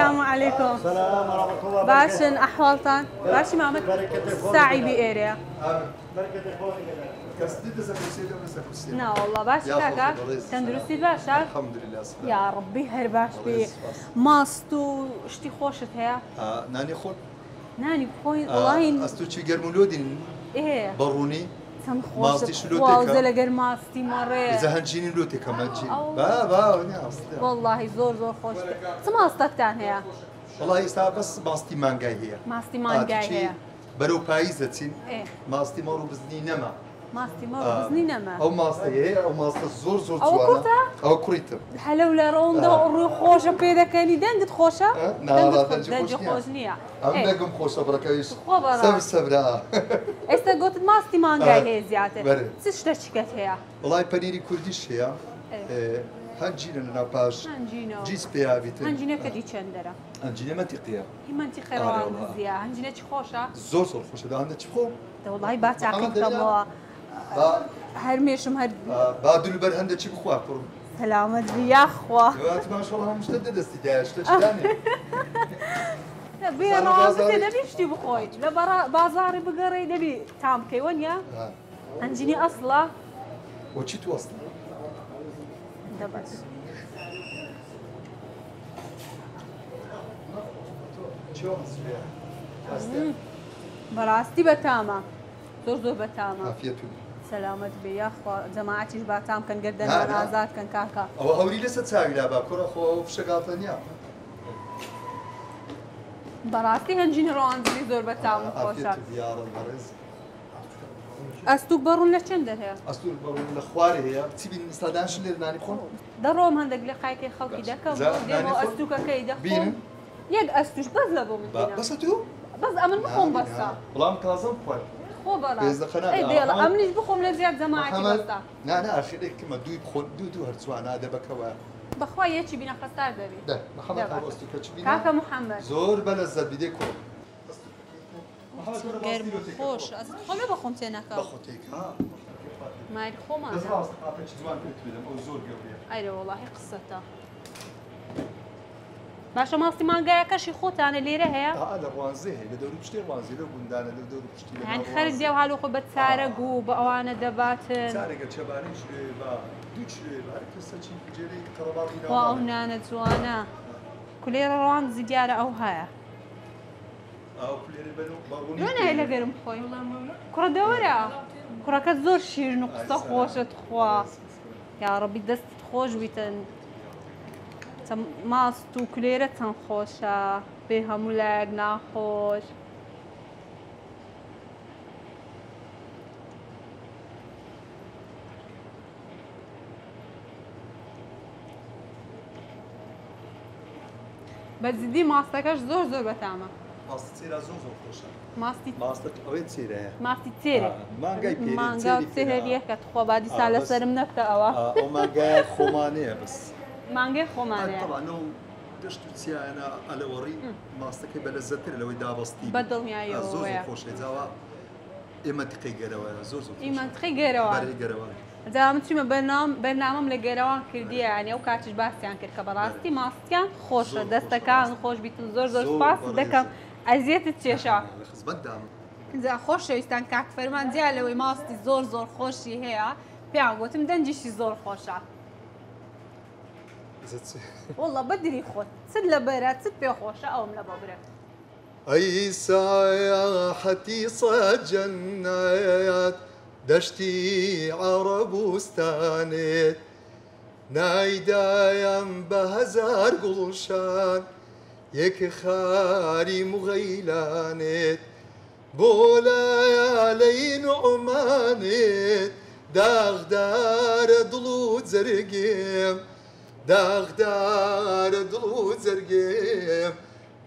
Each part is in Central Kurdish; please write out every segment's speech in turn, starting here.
السلام عليكم. السلام ورحمة الله باشن أحوالتان باشي مامت ساعي بإيريا بركة إخوانك كاستيد سكوسيدا وسكوسيدا. نا والله باشي كاكا تندرستي باشا الحمد لله سلام. يا ربي هر باش بي ماستو شتي خوشت هيا ناني خود ناني بخوين والله استو تشي جرمولودين إيه بروني تم ماستي خوشت شلوتك واو زلقر ماستي مرة إذا هنجيني لوتي كمان جي أو. با ونيا أصلا والله زور زور خوش سماستك تان هيا والله يسا بس ماستي مانجاي هي ماستي مانجاي هيا برو بايزتين إيه ماستي مرو بزني نما ماستي مرة بزني نما أو ماستي هي أو ماستي زور زور أو جوانا كرتا؟ أو كريتا الحلولة روندا الروي خوشة بيدا كاني دندت خوشة نارا دندت خوش نيا أم نجم خوشة بركايش خبرا سبرا استا قلت ماستي مانجاي هي زيادة بله. تشتا شكت هي والله بنيري كرديش هي هنجينا نباش هنجينا جيس بيا بيتن هنجينا كدي چندرا هنجينا منطقية هي منطقة روان زيا هنجينا چي خوشة زور زور خوشة ده عندنا تشبخو ده والله باتعقل كبوا هرميشم هاد بعد البر هندا تشبخو أكبر سلامت بيا أخوة ما شاء الله مشتدد استداش تجداني بيا راسي نبي اشتي بخوي لا بازاري بقري نبي تام كيونيا هنجيني أصلا وشي توصل ده بس شو مصرية براستي بتاما زور زور بتاما عافية سلامت بيا أخوة جماعتي باتام كان قدنا نازات كان كاكا أو هوري لسه تساوي لا باكورة خو في شغالتنيا براستي هنجيني روانزلي زور بتاما خوشا عافية يا رب الرز أستوك برون لچندر هي أصل الأخواري هي تبي نستدانش اللي ناني بخون دروم هندق لقايكي خلقي دكا ديمو أستوكا كي دخون بين يك أستوش بس لبو من هنا بس تو بس أمن بخوم بس والله مكازم خوي خو برا بيز خنا اي ديلا أمنيش بخوم لزياد جماعتي بس لا أخي كما دو بخون دو هرتسوان هذا بكوا بخوا يجي بينا خسار دبي ده محمد أبو أستوكا تبي كاكا محمد زور بلزت بديكو غير خوش از خلا بخوم تنكا بخوتيك ها ما خوما بس راس قافش زمان كنت بدم أو زور قوية ايوه والله قصتها باشا ماستي مانجا كشي خوت انا ليره هي هذا روانزي هي لدوري بشتي روانزي لو بندانة لدوري بشتي يعني خرج ديو هالو خو بتسارق وبأوانا دباتن سارق شبانيش با دوتش بارك تسچي جري قرباطي واو نانا زوانا كليرا روان زيارة او هاي أو كل البنو باروني وين هي لغير مخوي كرة دورة كرة كتزور شير نقصة خوشة خوا يا ربي دست خوش بيتن ماستو كليرة خوشة بها مولاد ناخوش بس دي ماستكاش زور زور بتاعمل ماست تيرا زوزو خوشة ماستي ماست أوي تيرا ماستي تيري مانجاي بيري مانجا تيري ريكت خو بعد سالة بس. سرم نفتا أوا أو مانجا خمانية بس مانجا خمانة طبعا لو دشت تسيا أنا على وري ماستك بلزتر لو يدا بسطي بدل يا زوزو يو خوشة زوا إما تقي جروا زوزو إيمان تخي جيروان بري جروا زعما تشي برنامج لجيروان كردي يعني أو كاتش باستيان كرك براستي ماستيان خوش دستكان خوش بيتن زور زور سباس دكم أزيت تشيشا خز بدام إذا خوش يستان كاك فرمان ديالوي ماستي زور زور خوشي هي بيعو قلت مدنجيشي زور خوشة والله بدري خود سد لبرات سد بيو خوشة أو ملببرة أي ساحتي صاد جنات دشتي عرب وستانت نايدايم بهزار قلشان يك خاري مغيلانت بولا علي نعمانت داغدار دلو زرقيم داغدار دلو زرقيم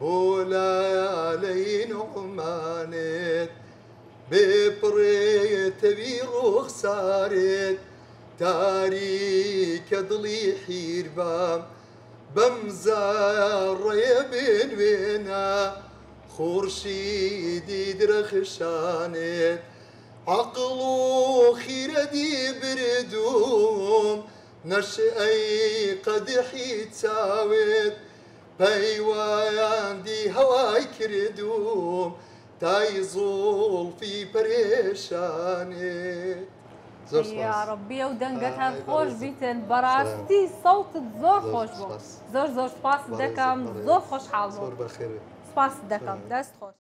بولا علي نعمانت ببريت بيروخ صارت تاريك ضلي حيربام بمزار يبين بينا خورشيدي درخشانت عقلو خيردي بردوم نشأي قدحي تساوت پەیوەیاندی هەوای کردوم تای زوڵفی پەرێشانێت زۆر یا ڕەبی ئەو دەنگت هەر خۆش بیتن بەڕاستی سەوتت زۆر خۆش بوو زۆر زۆر سپاس دەکەم زۆر خۆشحاڵ بوو زۆر بەخێر سپاس دەکەم دەست خۆش